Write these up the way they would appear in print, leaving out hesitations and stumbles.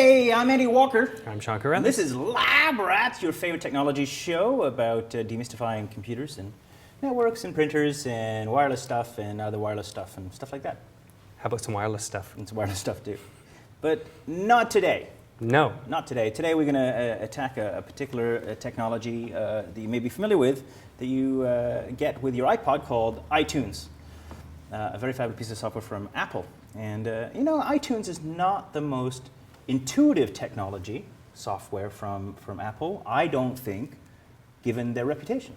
Hey, I'm Andy Walker. I'm Sean Carruthers. And this is Lab Rats, your favorite technology show about demystifying computers and networks and printers and wireless stuff and other wireless stuff and stuff like that. How about some wireless stuff? And some wireless stuff too. But not today. No. Not today. Today we're going to attack a particular technology that you may be familiar with that you get with your iPod called iTunes. A very fabulous piece of software from Apple. And you know, iTunes is not the most intuitive technology software from Apple, I don't think, given their reputation.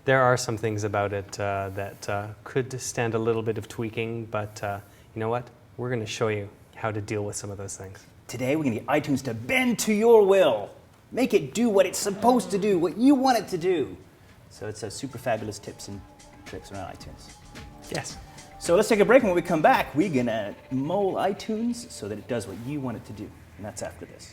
There are some things about it that could stand a little bit of tweaking, but you know what? We're going to show you how to deal with some of those things. Today we're going to get iTunes to bend to your will. Make it do what it's supposed to do, what you want it to do. So it's a super fabulous tips and tricks around iTunes. Yes. So let's take a break, and when we come back, we're going to mold iTunes so that it does what you want it to do. And that's after this.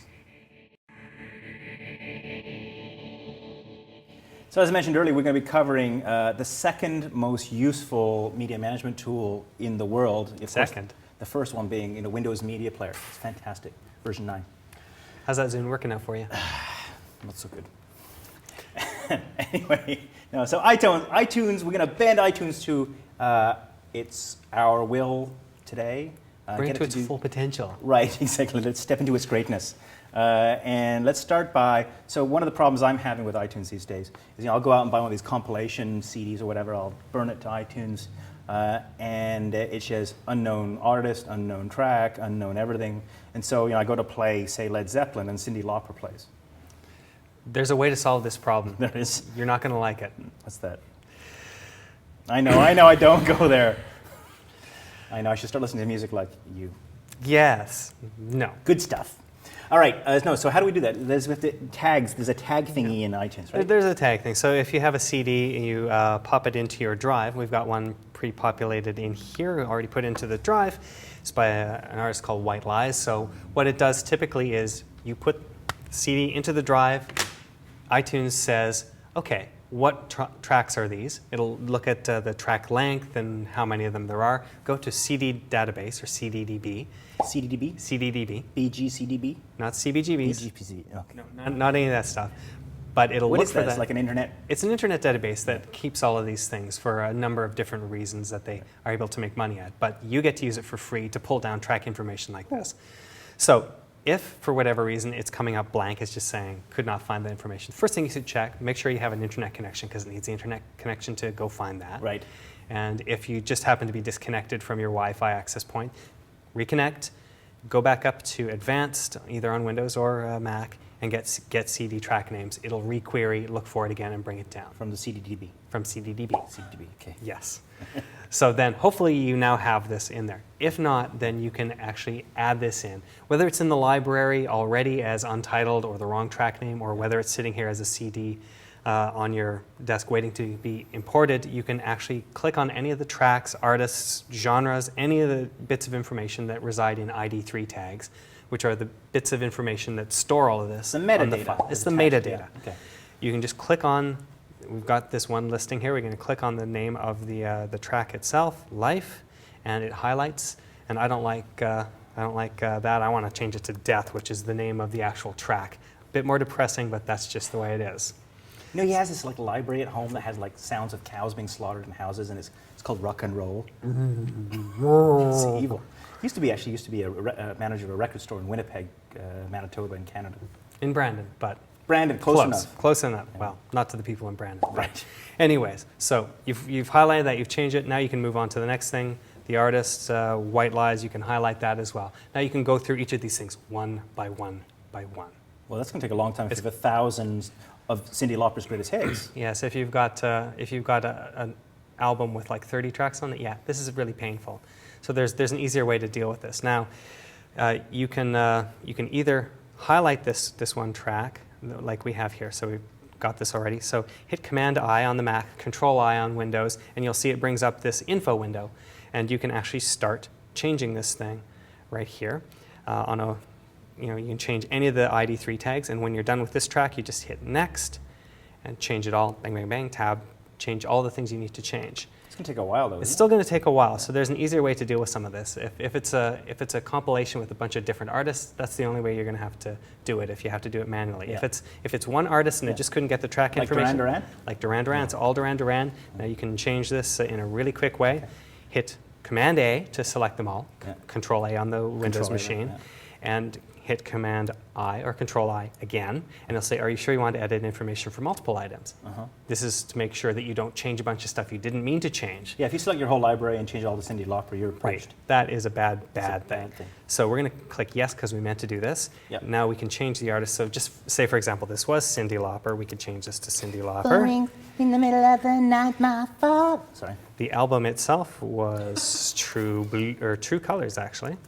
So as I mentioned earlier, we're going to be covering the second most useful media management tool in the world. Second? The first one being Windows Media Player. It's fantastic. Version 9. How's that Zune working out for you? Not so good. Anyway, no, so iTunes, we're going to bend iTunes to our will today. Bring it to its full potential. Right, exactly. Let's step into its greatness. And let's start by, so one of the problems I'm having with iTunes these days is, I'll go out and buy one of these compilation CDs or whatever, I'll burn it to iTunes, and it says unknown artist, unknown track, unknown everything. And so, I go to play, say, Led Zeppelin, and Cyndi Lauper plays. There's a way to solve this problem. There is. You're not going to like it. What's that? I know, I don't go there. I know, I should start listening to music like you. Yes. No. Good stuff. All right, so how do we do that? There's with the tags, there's a tag thingy in iTunes, right? There's a tag thing. So if you have a CD and you pop it into your drive, we've got one pre-populated in here, already put into the drive. It's by an artist called White Lies. So what it does typically is you put the CD into the drive, iTunes says, okay, what tracks are these? It'll look at the track length and how many of them there are. Go to CD database or CDDB. CDDB? CDDB. BGCDB? Not CBGBs. BGPC, okay. No, not any of that stuff. But it'll What look is for that? that. It's like an internet? It's an internet database that keeps all of these things for a number of different reasons that they are able to make money at. But you get to use it for free to pull down track information like this. So if, for whatever reason, it's coming up blank, it's just saying, could not find the information. First thing you should check, make sure you have an internet connection, because it needs the internet connection to go find that. Right. And if you just happen to be disconnected from your Wi-Fi access point, reconnect, go back up to Advanced, either on Windows or Mac, and get CD track names. It'll requery, look for it again, and bring it down. From the CDDB? From CDDB. CDDB, okay. Yes. So then hopefully you now have this in there. If not, then you can actually add this in. Whether it's in the library already as untitled or the wrong track name, or whether it's sitting here as a CD on your desk waiting to be imported, you can actually click on any of the tracks, artists, genres, any of the bits of information that reside in ID3 tags, which are the bits of information that store all of this the metadata on the file. It's the attached, metadata. Yeah. Okay. You can just click on, we've got this one listing here, we're going to click on the name of the track itself, Life, and it highlights, and I don't like that, I want to change it to Death, which is the name of the actual track. A bit more depressing, but that's just the way it is. He has this library at home that has sounds of cows being slaughtered in houses, and it's called Rock and Roll. It's evil. Used to be a manager of a record store in Winnipeg, Manitoba, in Canada. In Brandon, but Brandon, close enough. Close enough. Yeah. Well, not to the people in Brandon. Right. Anyways, so you've highlighted that, you've changed it. Now you can move on to the next thing. The artist, White Lies, you can highlight that as well. Now you can go through each of these things one by one by one. Well, that's going to take a long time if you have thousands of Cyndi Lauper's greatest hits. Yes, if you've got an album with like 30 tracks on it, yeah, this is really painful. So there's an easier way to deal with this. Now, you can either highlight this one track like we have here. So we've got this already. So hit Command-I on the Mac, Control-I on Windows, and you'll see it brings up this info window. And you can actually start changing this thing right here you can change any of the ID3 tags, and when you're done with this track, you just hit Next and change it all, bang, bang, bang, tab, change all the things you need to change. going to take a while, though. It's Isn't still going to take a while, so there's an easier way to deal with some of this. If it's a compilation with a bunch of different artists, that's the only way you're going to have to do it if you have to do it manually. Yeah. If it's one artist and Yeah. it just couldn't get the track Like information. Duran Duran? Like Duran Duran, it's all Duran Duran. Now you can change this in a really quick way. Hit Command A to select them all, Yeah. Control A on the Windows Control A, machine, yeah. and hit Command I or Control I again, and it'll say, are you sure you want to edit information for multiple items? Uh-huh. This is to make sure that you don't change a bunch of stuff you didn't mean to change. Yeah, if you select your whole library and change all the Cyndi Lauper, you're Right. poached. That is a bad It's a thing. bad thing. So we're going to click yes because we meant to do this. Yep. Now we can change the artist. So just say, for example, this was Cyndi Lauper. We could change this to Cyndi Lauper. Boring in the middle of the night, my fault. Sorry. The album itself was True Blue, or True Colors, actually.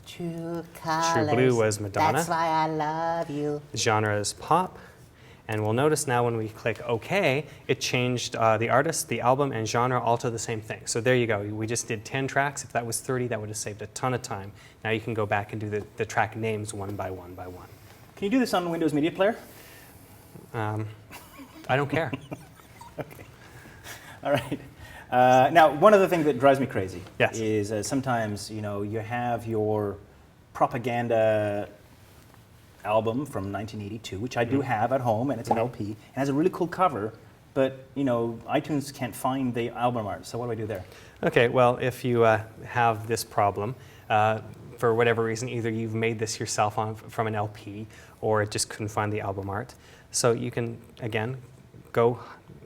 True colors. Blue was Madonna. That's why I love you. The genre is pop. And we'll notice now when we click OK, it changed the artist, the album, and genre all to the same thing. So there you go. We just did 10 tracks. If that was 30, that would have saved a ton of time. Now you can go back and do the track names one by one by one. Can you do this on Windows Media Player? I don't care. All right. Now, one other thing that drives me crazy Yes. is sometimes, you have your propaganda album from 1982, which I do have at home, and it's an LP. It has a really cool cover, but, iTunes can't find the album art. So what do I do there? Okay, well, if you have this problem, for whatever reason, either you've made this yourself from an LP, or it just couldn't find the album art. So you can, again, go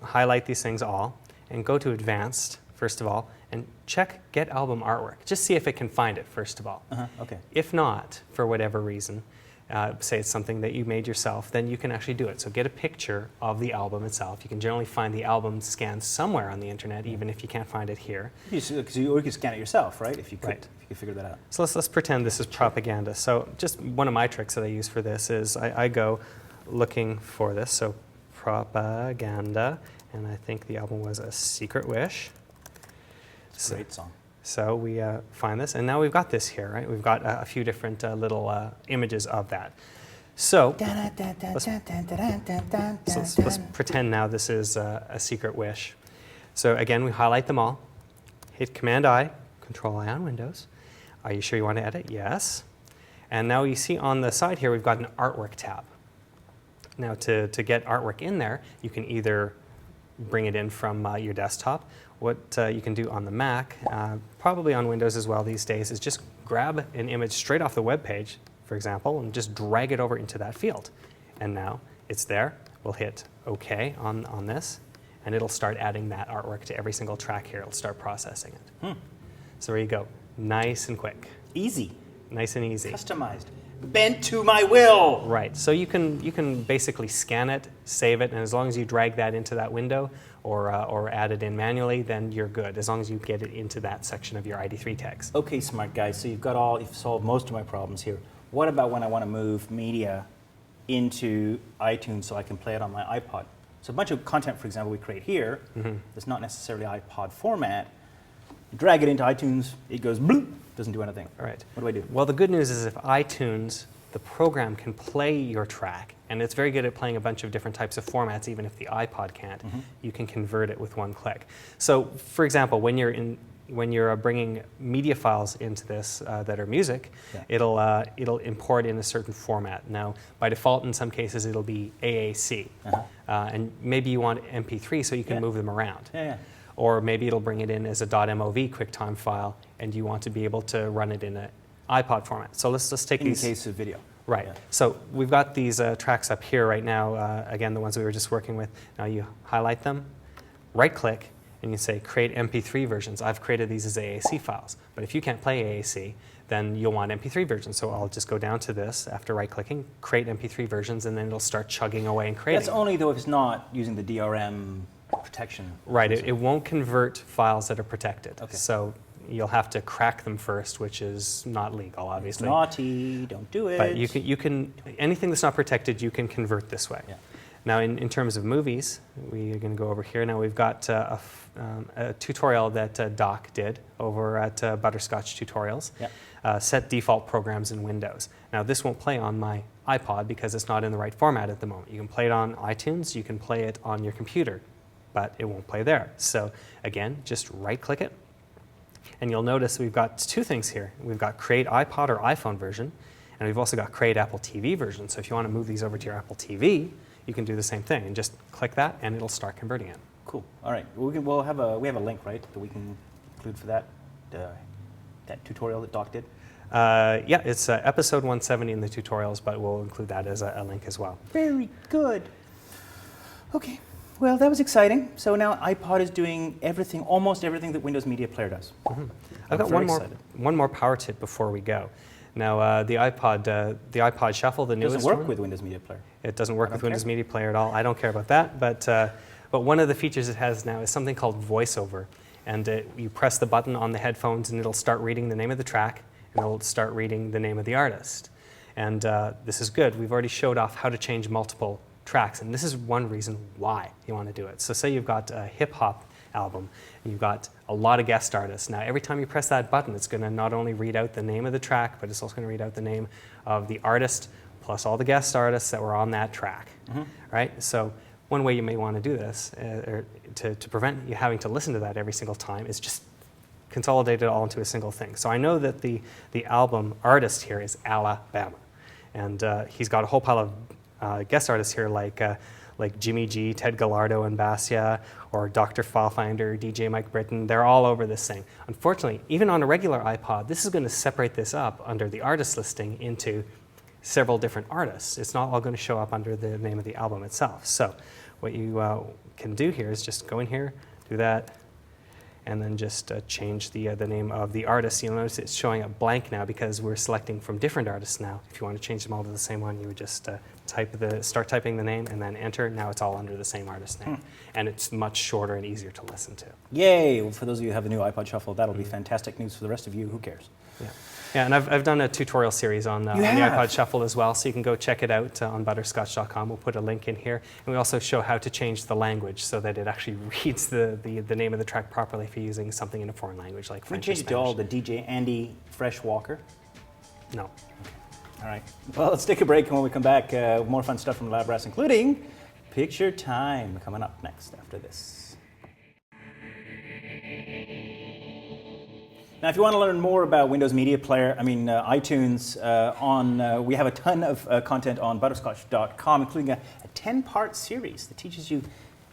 highlight these things all, and go to Advanced, first of all, and check Get Album Artwork. Just see if it can find it, first of all. Okay. If not, for whatever reason, say it's something that you made yourself, then you can actually do it. So get a picture of the album itself. You can generally find the album scanned somewhere on the internet, even if you can't find it here. Because you could scan it yourself, right? If you could, Right. if you could figure that out. So let's pretend this is propaganda. So just one of my tricks that I use for this is I go looking for this. So propaganda, and I think the album was A Secret Wish. It's a great song. So we find this, and now we've got this here, right? We've got a few different little images of that. So let's pretend now this is A Secret Wish. So again, we highlight them all, hit Command-I, Control-I on Windows. Are you sure you want to edit? Yes. And now you see on the side here, we've got an Artwork tab. Now to get artwork in there, you can either bring it in from your desktop. What you can do on the Mac, probably on Windows as well these days, is just grab an image straight off the web page, for example, and just drag it over into that field. And now it's there. We'll hit OK on this, and it'll start adding that artwork to every single track here. It'll start processing it. So there you go. Nice and quick. Easy. Nice and easy. Customized. Bent to my will. Right. So you can basically scan it, save it, and as long as you drag that into that window or add it in manually, then you're good. As long as you get it into that section of your ID3 tags. Okay, smart guys. So you've solved most of my problems here. What about when I want to move media into iTunes so I can play it on my iPod? So a bunch of content, for example, we create here that's not necessarily iPod format. Drag it into iTunes, it goes bloop, doesn't do anything. All right. What do I do? Well, the good news is if iTunes, the program, can play your track, and it's very good at playing a bunch of different types of formats, even if the iPod can't, you can convert it with one click. So, for example, when you're bringing media files into this that are music, Yeah. it'll import in a certain format. Now, by default, in some cases, it'll be AAC, and maybe you want MP3 so you can Yeah. move them around. Yeah. Or maybe it'll bring it in as a .mov QuickTime file, and you want to be able to run it in an iPod format. So let's take In these. the case of video. Right. Yeah. So we've got these tracks up here right now, again, the ones we were just working with. Now you highlight them, right-click, and you say Create MP3 versions. I've created these as AAC files. But if you can't play AAC, then you'll want MP3 versions. So I'll just go down to this after right-clicking, Create MP3 versions, and then it'll start chugging away and creating. That's only though if it's not using the DRM protection. Right, it won't convert files that are protected. Okay. So you'll have to crack them first, which is not legal, It's obviously. naughty, don't do it. But you can, anything that's not protected, you can convert this way. Yeah. Now, in terms of movies, we are going to go over here. Now, we've got a tutorial that Doc did over at Butterscotch Tutorials. Yeah. Set default programs in Windows. Now, this won't play on my iPod because it's not in the right format at the moment. You can play it on iTunes. You can play it on your computer. but it won't play there. So again, just right-click it, and you'll notice we've got two things here. We've got Create iPod or iPhone version, and we've also got Create Apple TV version. So if you want to move these over to your Apple TV, you can do the same thing, and just click that, and it'll start converting it. Cool. All right. We have a link, right, that we can include for that tutorial that Doc did. Yeah, it's episode 170 in the tutorials, but we'll include that as a link as well. Very good. Okay. Well, that was exciting. So now iPod is doing everything, almost everything that Windows Media Player does. I've got one more power tip before we go. Now, the iPod Shuffle, the newest one. It doesn't work with Windows Media Player. It doesn't work with Windows Media Player at all. I don't care about that. But one of the features it has now is something called VoiceOver. And you press the button on the headphones, and it'll start reading the name of the track, and it'll start reading the name of the artist. And this is good. We've already showed off how to change multiple tracks, and this is one reason why you want to do it. So say you've got a hip-hop album, and you've got a lot of guest artists. Now, every time you press that button, it's going to not only read out the name of the track, but it's also going to read out the name of the artist, plus all the guest artists that were on that track, right? So one way you may want to do this, or to prevent you having to listen to that every single time, is just consolidate it all into a single thing. So I know that the album artist here is Alabama, and he's got a whole pile of guest artists here like Jimmy G, Ted Gallardo and Basia, or Dr. Filefinder, DJ Mike Britton. They're all over this thing. Unfortunately, even on a regular iPod, this is going to separate this up under the artist listing into several different artists. It's not all going to show up under the name of the album itself. So what you can do here is just go in here, do that, and then just change the name of the artist. You'll notice it's showing up blank now because we're selecting from different artists now. If you want to change them all to the same one, you would just start typing the name and then enter. Now it's all under the same artist name. And it's much shorter and easier to listen to. Yay! Well, for those of you who have a new iPod Shuffle, that'll be fantastic news. For the rest of you, who cares? Yeah, and I've done a tutorial series on the iPod Shuffle as well, so you can go check it out on butterscotch.com. We'll put a link in here. And we also show how to change the language so that it actually reads the name of the track properly if you're using something in a foreign language like French or Spanish. We changed it to all the DJ Andy Fresh Walker. No. Okay. All right. Well, let's take a break, and when we come back, more fun stuff from Lab Brass, including Picture Time, coming up next after this. Now, if you want to learn more about Windows Media Player, iTunes, we have a ton of content on butterscotch.com, including a 10-part series that teaches you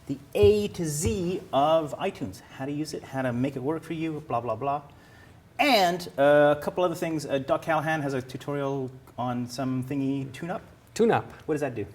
the A to Z of iTunes, how to use it, how to make it work for you, blah, blah, blah. And a couple other things. Doc Callahan has a tutorial on some thingy, TuneUp. TuneUp. What does that do?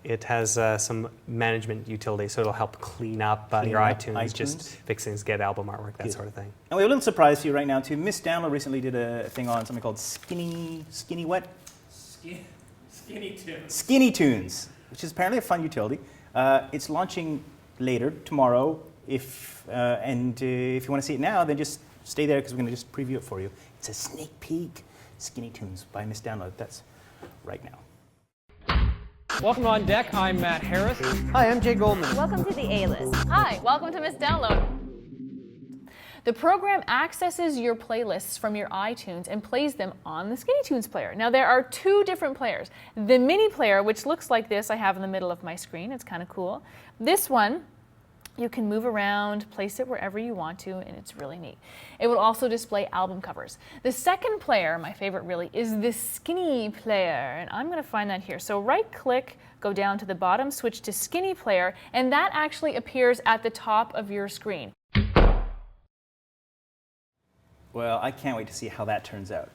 It has some management utility, so it'll help clean up your iTunes, just fix things, get album artwork, that sort of thing. And we have a little surprise for you right now, too. Miss Download recently did a thing on something called Skinny what? Skinny Tunes. Skinny Tunes, which is apparently a fun utility. It's launching later, tomorrow. If you want to see it now, then just stay there because we're going to just preview it for you. It's a sneak peek. Skinny Tunes by Miss Download. That's right now. Welcome on deck. I'm Matt Harris. Hi, I'm Jay Goldman. Welcome to the A-List. Hi, welcome to Miss Download. The program accesses your playlists from your iTunes and plays them on the Skinny Tunes player. Now, there are two different players. The mini player, which looks like this, I have in the middle of my screen. It's kind of cool. This one, you can move around, place it wherever you want to, and it's really neat. It will also display album covers. The second player, my favorite really, is the Skinny player, and I'm going to find that here. So right-click, go down to the bottom, switch to Skinny player, and that actually appears at the top of your screen. Well, I can't wait to see how that turns out.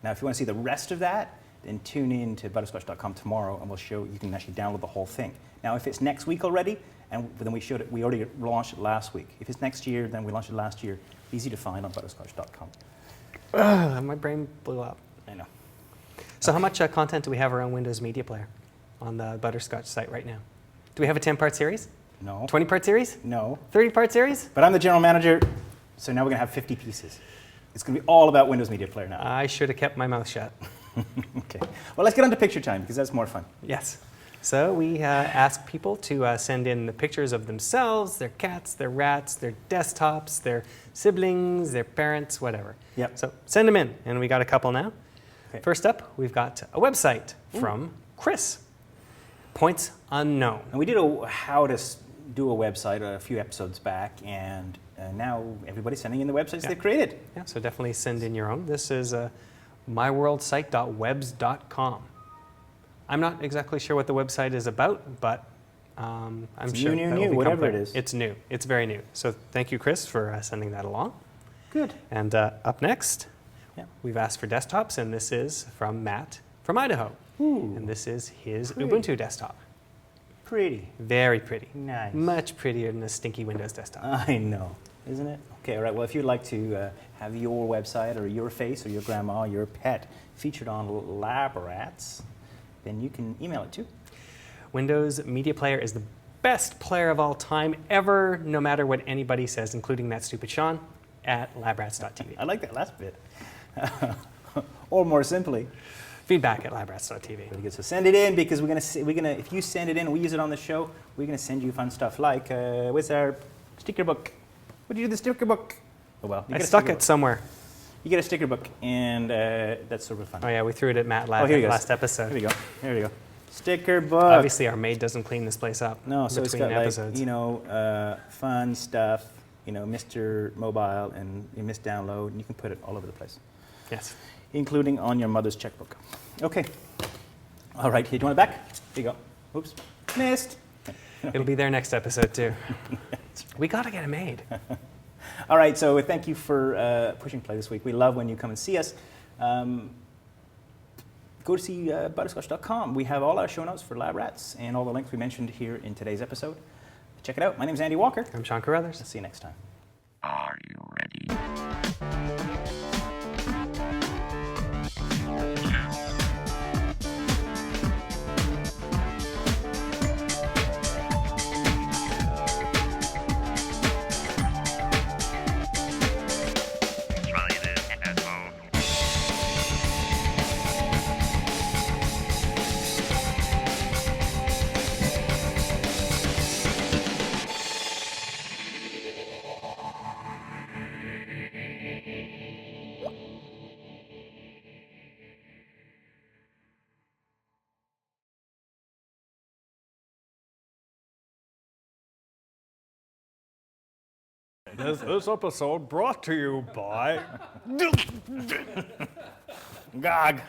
Now, if you want to see the rest of that, then tune in to butterscotch.com tomorrow, and we'll show you can actually download the whole thing. Now, if it's next week already, and then we already launched it last week. If it's next year, then we launched it last year. Easy to find on butterscotch.com. My brain blew up. I know. So how much content do we have around Windows Media Player on the Butterscotch site right now? Do we have a 10-part series? No. 20-part series? No. 30-part series? But I'm the general manager, so now we're going to have 50 pieces. It's going to be all about Windows Media Player now. I should have kept my mouth shut. Okay. Well, let's get on to Picture Time, because that's more fun. Yes. So we ask people to send in the pictures of themselves, their cats, their rats, their desktops, their siblings, their parents, whatever. Yep. So send them in, and we got a couple now. Okay. First up, we've got a website from Chris. Points unknown. And we did a how to do a website a few episodes back, and now everybody's sending in the websites they've created. Yeah, so definitely send in your own. This is myworldsite.webs.com. I'm not exactly sure what the website is about, but I'm It's sure new, that will become whatever it clear. is. It's new. It's very new. So thank you, Chris, for sending that along. Good. And up next, Yeah. we've asked for desktops, and this is from Matt from Idaho. Ooh, And this is his Pretty. Ubuntu desktop. pretty. Very pretty. Nice. Much prettier than a stinky Windows desktop. I know, isn't it? Okay, all right. Well, if you'd like to have your website or your face or your grandma, your pet featured on Lab Rats, then you can email it to. Windows Media Player is the best player of all time ever, no matter what anybody says, including that stupid Sean, at labrats.tv. I like that last bit. Or more simply, Feedback at labrats.tv. really good. So send it in, because we're gonna if you send it in, we use it on the show. We're gonna send you fun stuff like what's our sticker book? What do you do with the sticker book? Oh well, you I get a stuck sticker it book. somewhere. You get a sticker book, and that's super fun. Oh yeah, we threw it at Matt Oh, here he goes. last Here episode. we go. Here we go. Sticker book. Obviously, our maid doesn't clean this place up No, so it's between got episodes. fun stuff. Mr. Mobile and Miss Download, and you can put it all over the place, Yes. including on your mother's checkbook. Okay. All right. Here, do you want it back? Here you go. Oops. Missed. It'll be there next episode too. We gotta get a maid. All right. So thank you for pushing play this week. We love when you come and see us. Go to see butterscotch.com. We have all our show notes for Lab Rats and all the links we mentioned here in today's episode. Check it out. My name's Andy Walker. I'm Sean Carruthers. See you next time. Are you ready? Try this at home. This episode brought to you by Gog.